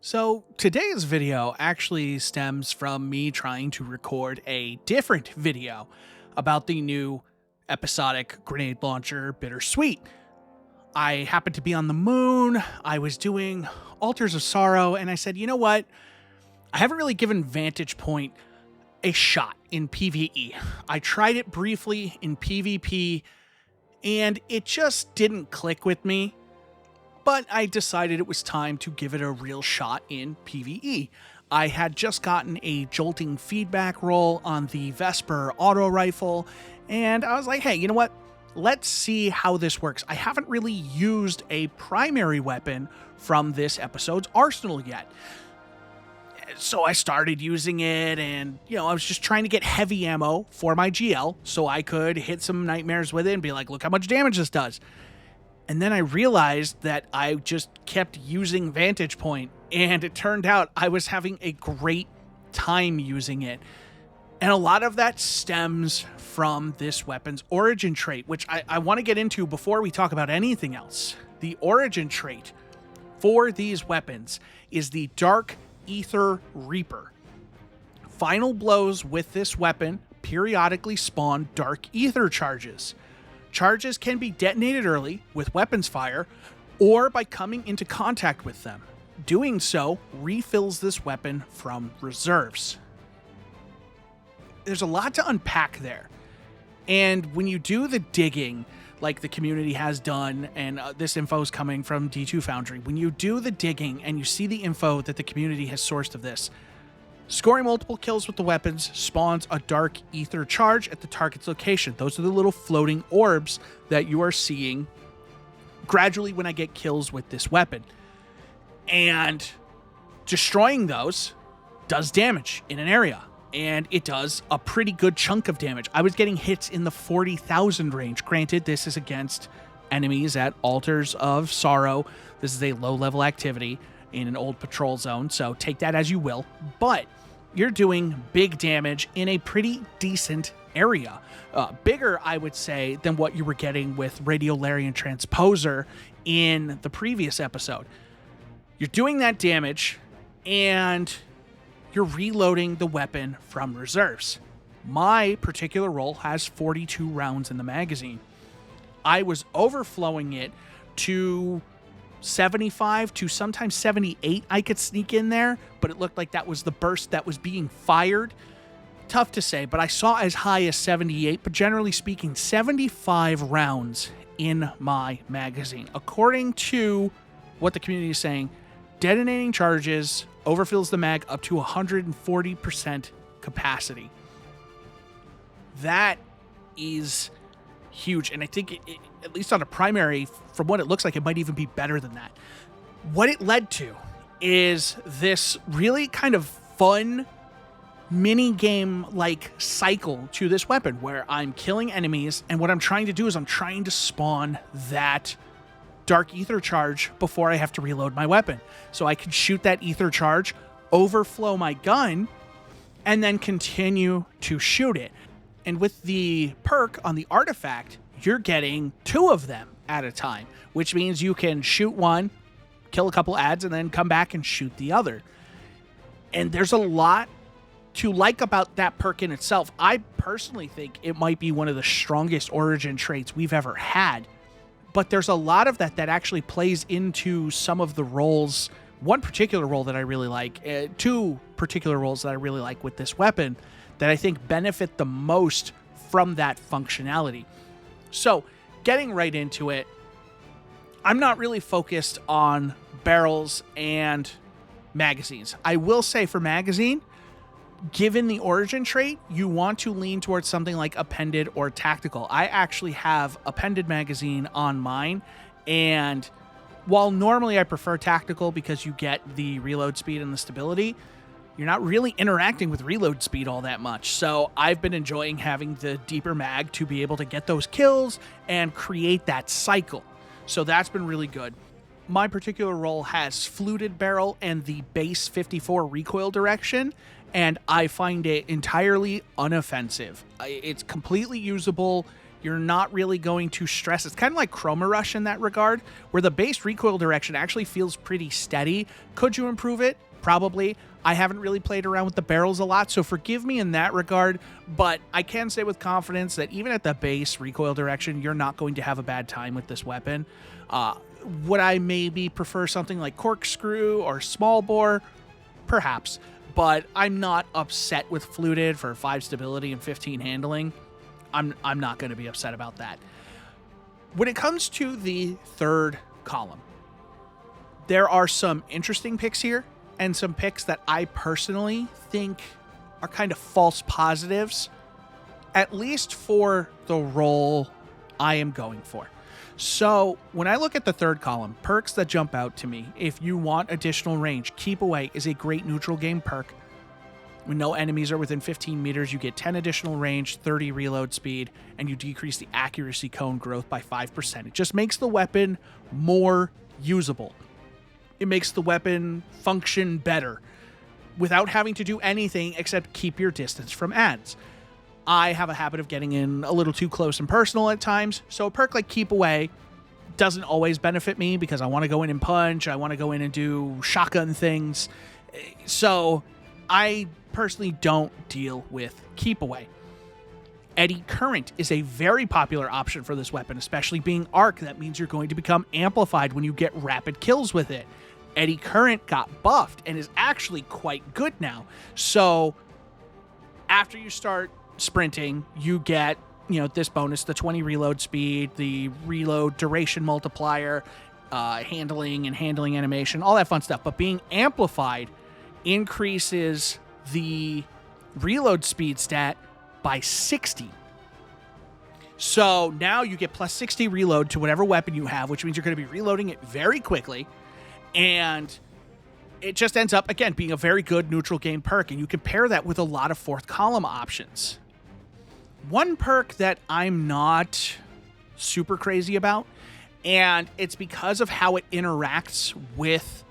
So today's video actually stems from me trying to record a different video about the new episodic grenade launcher Bittersweet. I happened to be on the moon, I was doing Altars of Sorrow, and I said, you know what? I haven't really given Vantage Point a shot in PvE. I tried it briefly in PvP, and it just didn't click with me. But I decided it was time to give it a real shot in PvE. I had just gotten a jolting feedback roll on the Vesper auto rifle, and I was like, hey, you know what? Let's see how this works. I haven't really used a primary weapon from this episode's arsenal yet. So I started using it, and, I was just trying to get heavy ammo for my GL so I could hit some nightmares with it and be like, look how much damage this does. And then I realized that I just kept using Vantage Point, and it turned out I was having a great time using it. And a lot of that stems from this weapon's origin trait, which I want to get into before we talk about anything else. The origin trait for these weapons is the Dark Ether Reaper. Final blows with this weapon periodically spawn Dark Ether charges. Charges can be detonated early with weapons fire or by coming into contact with them. Doing so refills this weapon from reserves. There's a lot to unpack there. And when you do the digging, like the community has done, and this info is coming from D2 Foundry, when you do the digging and you see the info that the community has sourced of this, scoring multiple kills with the weapons spawns a Dark Ether charge at the target's location. Those are the little floating orbs that you are seeing gradually when I get kills with this weapon. And destroying those does damage in an area. And it does a pretty good chunk of damage. I was getting hits in the 40,000 range. Granted, this is against enemies at Altars of Sorrow. This is a low-level activity in an old patrol zone, so take that as you will. But you're doing big damage in a pretty decent area. Bigger, I would say, than what you were getting with Radiolarian Transposer in the previous episode. You're doing that damage, and you're reloading the weapon from reserves. My particular roll has 42 rounds in the magazine. I was overflowing it to 75 to sometimes 78 I could sneak in there, but it looked like that was the burst that was being fired. Tough to say, but I saw as high as 78, but generally speaking, 75 rounds in my magazine. According to what the community is saying, detonating charges overfills the mag up to 140% capacity. That is huge, and I think it, at least on a primary, from what it looks like, it might even be better than that. What it led to is this really kind of fun mini game like cycle to this weapon where I'm killing enemies, and what I'm trying to do is I'm trying to spawn that Dark Ether charge before I have to reload my weapon. So I can shoot that Ether charge, overflow my gun, and then continue to shoot it. And with the perk on the artifact, you're getting 2 of them at a time, which means you can shoot one, kill a couple ads, and then come back and shoot the other. And there's a lot to like about that perk in itself. I personally think it might be one of the strongest origin traits we've ever had. But there's a lot of that actually plays into some of the roles. One particular role that I really like, 2 particular roles that I really like with this weapon that I think benefit the most from that functionality. So, getting right into it, I'm not really focused on barrels and magazines. I will say for magazine, given the origin trait, you want to lean towards something like appended or tactical. I actually have appended magazine on mine, and while normally I prefer tactical because you get the reload speed and the stability, you're not really interacting with reload speed all that much. So I've been enjoying having the deeper mag to be able to get those kills and create that cycle. So that's been really good. My particular role has fluted barrel and the base 54 recoil direction, and I find it entirely unoffensive. It's completely usable. you're not really going to stress. It's kind of like Chroma Rush in that regard, where the base recoil direction actually feels pretty steady. Could you improve it? Probably. I haven't really played around with the barrels a lot, so forgive me in that regard, but I can say with confidence that even at the base recoil direction, you're not going to have a bad time with this weapon. Would I maybe prefer something like Corkscrew or Small Bore? Perhaps, but I'm not upset with Fluted for 5 stability and 15 handling. I'm not going to be upset about that. When it comes to the third column, there are some interesting picks here, and some picks that I personally think are kind of false positives, at least for the role I am going for. So when I look at the third column, perks that jump out to me, if you want additional range, Keep Away is a great neutral game perk. When no enemies are within 15 meters, you get 10 additional range, 30 reload speed, and you decrease the accuracy cone growth by 5%. It just makes the weapon more usable. It makes the weapon function better without having to do anything except keep your distance from ads. I have a habit of getting in a little too close and personal at times, so a perk like Keep Away doesn't always benefit me because I want to go in and punch, I want to go in and do shotgun things, so I personally don't deal with Keep Away. Eddy Current is a very popular option for this weapon, especially being arc. That means you're going to become amplified when you get rapid kills with it. Eddy Current got buffed and is actually quite good now. So after you start sprinting, you get, this bonus, the 20 reload speed, the reload duration multiplier, handling and handling animation, all that fun stuff. But being amplified increases the reload speed stat by 60. So now you get plus 60 reload to whatever weapon you have, which means you're going to be reloading it very quickly. And it just ends up, again, being a very good neutral game perk. And you can pair that with a lot of fourth column options. One perk that I'm not super crazy about, and it's because of how it interacts with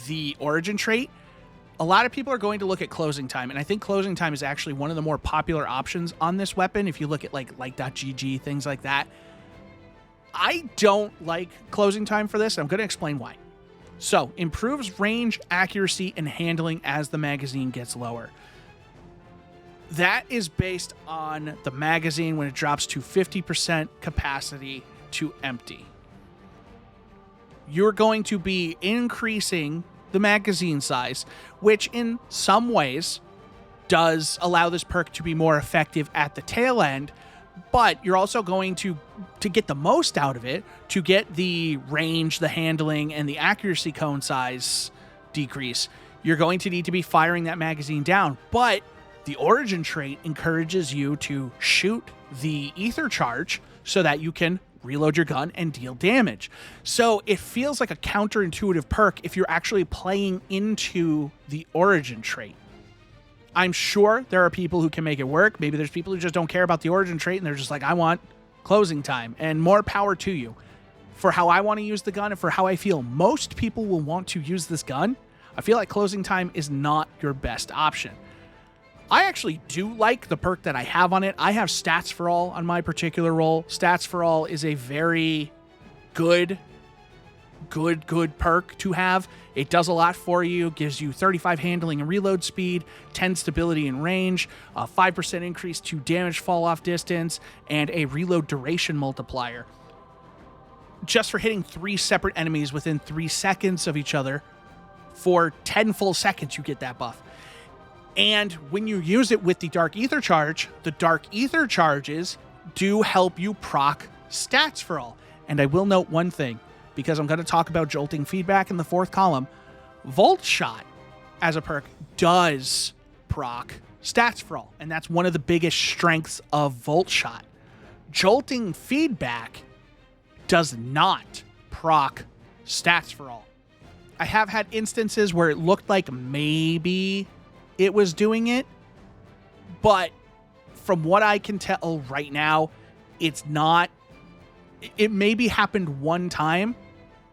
the origin trait. A lot of people are going to look at Closing Time, and I think Closing Time is actually one of the more popular options on this weapon. If you look at like.gg, things like that. I don't like Closing Time for this, and I'm going to explain why. So, improves range, accuracy, and handling as the magazine gets lower. That is based on the magazine when it drops to 50% capacity to empty. You're going to be increasing the magazine size, which in some ways does allow this perk to be more effective at the tail end, but you're also going to get the most out of it, to get the range, the handling, and the accuracy cone size decrease, you're going to need to be firing that magazine down. But the origin trait encourages you to shoot the ether charge so that you can reload your gun and deal damage. So it feels like a counterintuitive perk if you're actually playing into the origin trait. I'm sure there are people who can make it work. Maybe there's people who just don't care about the origin trait and they're just like, I want Closing Time, and more power to you. For how I want to use the gun and for how I feel most people will want to use this gun, I feel like Closing Time is not your best option. I actually do like the perk that I have on it. I have Stats for All on my particular role. Stats for All is a very good perk to have. It does a lot for you, gives you 35 handling and reload speed, 10 stability and range, a 5% increase to damage fall off distance, and a reload duration multiplier. Just for hitting 3 separate enemies within 3 seconds of each other, for 10 full seconds you get that buff. And when you use it with the Dark Ether Charge, the Dark Ether Charges do help you proc Stats for All. And I will note one thing, because I'm going to talk about jolting feedback in the fourth column. Volt Shot as a perk does proc Stats for All, and that's one of the biggest strengths of Volt Shot. Jolting feedback does not proc Stats for All. I have had instances where it looked like maybe it was doing it, but from what I can tell right now, it's not. It maybe happened one time.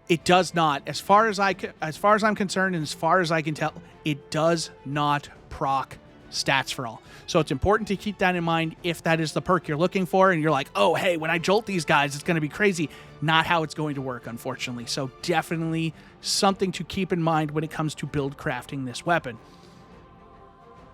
It does not, as far as I'm concerned, and as far as I can tell, it does not proc stats for all. So it's important to keep that in mind if that is the perk you're looking for and you're like, oh, hey, when I jolt these guys, it's going to be crazy. Not how it's going to work, unfortunately. So definitely something to keep in mind when it comes to build crafting this weapon.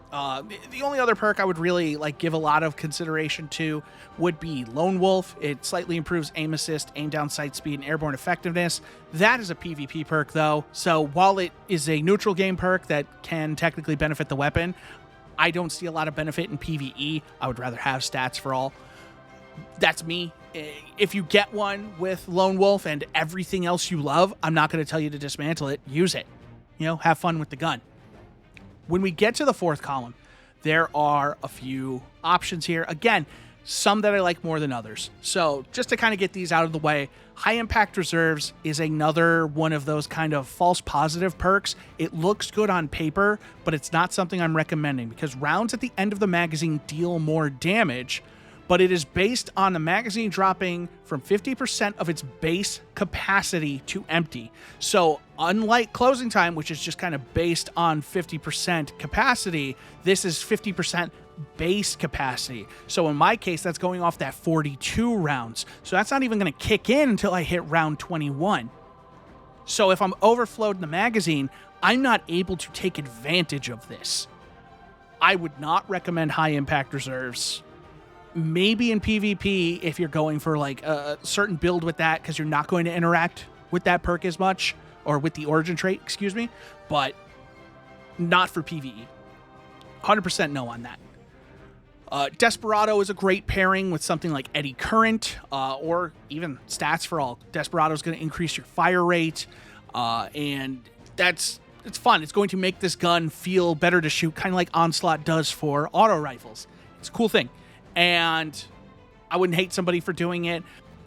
The only other perk I would really give a lot of consideration to would be Lone Wolf. It slightly improves aim assist, aim down sight speed, and airborne effectiveness. That is a PvP perk, though. So while it is a neutral game perk that can technically benefit the weapon, I don't see a lot of benefit in PvE. I would rather have stats for all. That's me. If you get one with Lone Wolf and everything else you love, I'm not going to tell you to dismantle it. Use it. Have fun with the gun. When we get to the fourth column, there are a few options here. Again, some that I like more than others. So just to kind of get these out of the way, High Impact Reserves is another one of those kind of false positive perks. It looks good on paper, but it's not something I'm recommending because rounds at the end of the magazine deal more damage, but it is based on the magazine dropping from 50% of its base capacity to empty. So unlike closing time, which is just kind of based on 50% capacity, this is 50% base capacity. So in my case, that's going off that 42 rounds. So that's not even going to kick in until I hit round 21. So if I'm overflowed in the magazine, I'm not able to take advantage of this. I would not recommend High Impact Reserves. Maybe in PvP if you're going for a certain build with that because you're not going to interact with that perk as much, or with the origin trait, excuse me, but not for PvE. 100% no on that. Desperado is a great pairing with something like Eddy Current, or even stats for all. Desperado is going to increase your fire rate, and it's fun. It's going to make this gun feel better to shoot, kind of like Onslaught does for auto rifles. It's a cool thing. And I wouldn't hate somebody for doing it.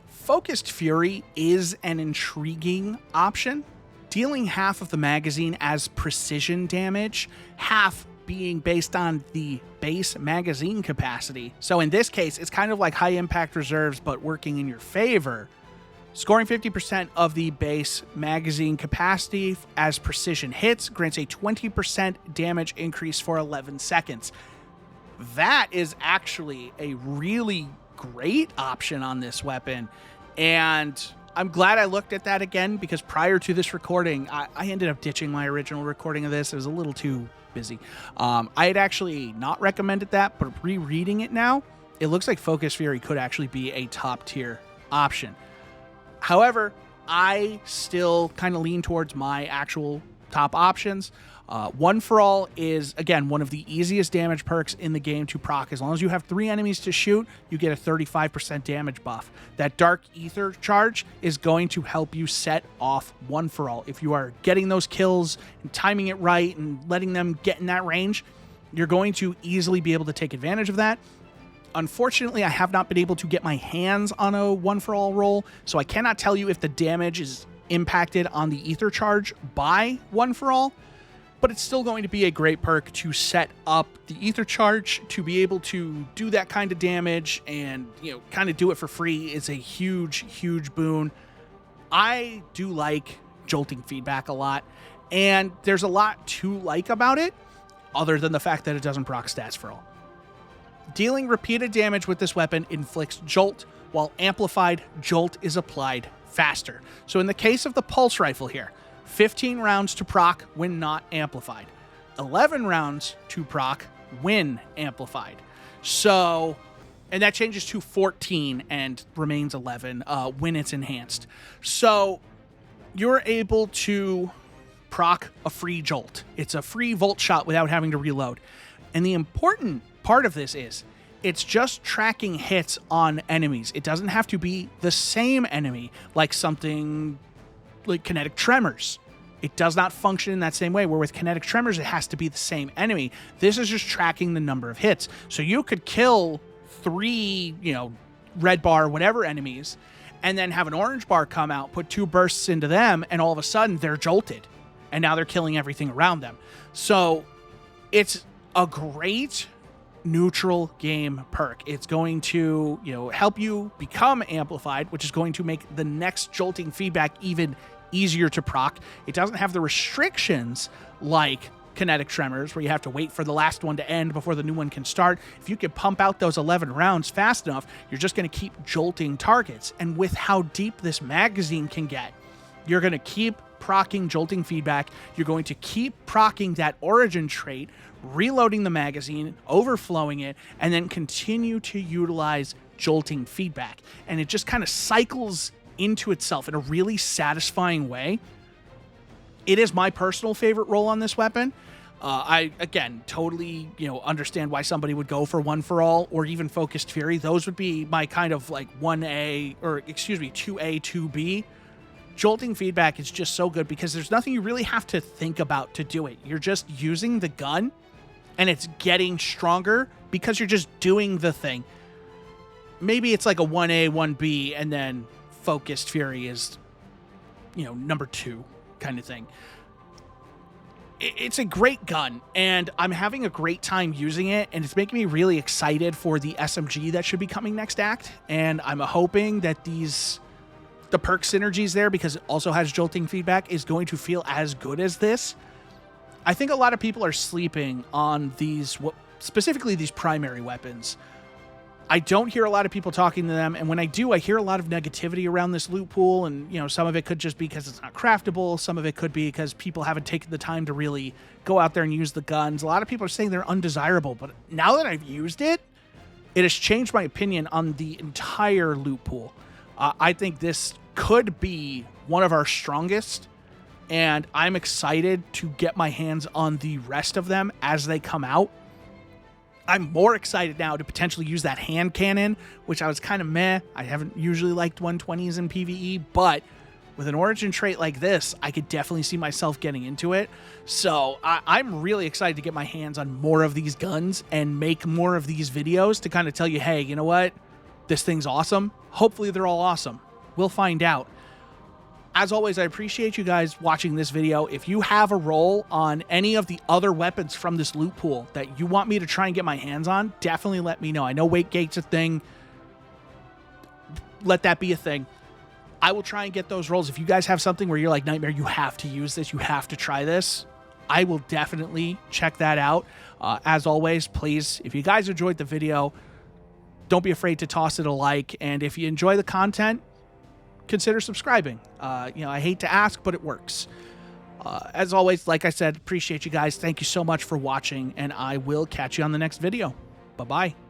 Focused Fury is an intriguing option, dealing half of the magazine as precision damage, half being based on the base magazine capacity. So in this case, it's kind of like High Impact Reserves, but working in your favor. Scoring 50% of the base magazine capacity as precision hits grants a 20% damage increase for 11 seconds. That is actually a really great option on this weapon. And I'm glad I looked at that again because prior to this recording, I ended up ditching my original recording of this. It was a little too busy. I had actually not recommended that, but rereading it now, it looks like Focus Fury could actually be a top tier option. However, I still kind of lean towards my actual top options. One for All is, again, one of the easiest damage perks in the game to proc. As long as you have 3 enemies to shoot, you get a 35% damage buff. That Dark Ether charge is going to help you set off One for All. If you are getting those kills and timing it right and letting them get in that range, you're going to easily be able to take advantage of that. Unfortunately, I have not been able to get my hands on a One for All roll, so I cannot tell you if the damage is impacted on the Ether charge by One for All. But it's still going to be a great perk to set up the Ether charge to be able to do that kind of damage and, kind of do it for free is a huge, huge boon. I do like jolting feedback a lot, and there's a lot to like about it other than the fact that it doesn't proc stats for all. Dealing repeated damage with this weapon inflicts jolt, while amplified jolt is applied faster. So in the case of the pulse rifle here, 15 rounds to proc when not amplified. 11 rounds to proc when amplified. So, and that changes to 14 and remains 11 when it's enhanced. So you're able to proc a free jolt. It's a free volt shot without having to reload. And the important part of this is it's just tracking hits on enemies. It doesn't have to be the same enemy, like something like Kinetic Tremors. It does not function in that same way, where with Kinetic Tremors, it has to be the same enemy. This is just tracking the number of hits. So you could kill 3, red bar, whatever enemies, and then have an orange bar come out, put 2 bursts into them, and all of a sudden they're jolted. And now they're killing everything around them. So it's a great neutral game perk. It's going to, help you become amplified, which is going to make the next jolting feedback even easier to proc. It doesn't have the restrictions like kinetic tremors where you have to wait for the last one to end before the new one can start. If you can pump out those 11 rounds fast enough, you're just going to keep jolting targets. And with how deep this magazine can get, you're going to keep proccing jolting feedback. You're going to keep proccing that origin trait, reloading the magazine, overflowing it, and then continue to utilize jolting feedback. And it just kind of cycles into itself in a really satisfying way. It is my personal favorite role on this weapon. I, again, totally, understand why somebody would go for One for All or even Focused Fury. Those would be my kind of like 2A, 2B. Jolting feedback is just so good because there's nothing you really have to think about to do it. You're just using the gun and it's getting stronger because you're just doing the thing. Maybe it's like a 1A, 1B, and then Focused Fury is, number 2 kind of thing. It's a great gun, and I'm having a great time using it, and it's making me really excited for the SMG that should be coming next act. And I'm hoping that the perk synergies there, because it also has jolting feedback, is going to feel as good as this. I think a lot of people are sleeping on these, specifically these primary weapons. I don't hear a lot of people talking to them, and when I do, I hear a lot of negativity around this loot pool, and some of it could just be because it's not craftable, some of it could be because people haven't taken the time to really go out there and use the guns. A lot of people are saying they're undesirable, but now that I've used it, it has changed my opinion on the entire loot pool. I think this could be one of our strongest, and I'm excited to get my hands on the rest of them as they come out. I'm more excited now to potentially use that hand cannon, which I was kind of meh. I haven't usually liked 120s in PvE, but with an origin trait like this, I could definitely see myself getting into it. So I'm really excited to get my hands on more of these guns and make more of these videos to kind of tell you, hey, you know what? This thing's awesome. Hopefully they're all awesome. We'll find out. As always, I appreciate you guys watching this video. If you have a role on any of the other weapons from this loot pool that you want me to try and get my hands on, definitely let me know. I know Wake Gate's a thing. Let that be a thing. I will try and get those roles. If you guys have something where you're like, Nightmare, you have to use this, you have to try this, I will definitely check that out. As always, please, if you guys enjoyed the video, don't be afraid to toss it a like. And if you enjoy the content, consider subscribing. I hate to ask, but it works. As always, like I said, appreciate you guys. Thank you so much for watching, and I will catch you on the next video. Bye-bye.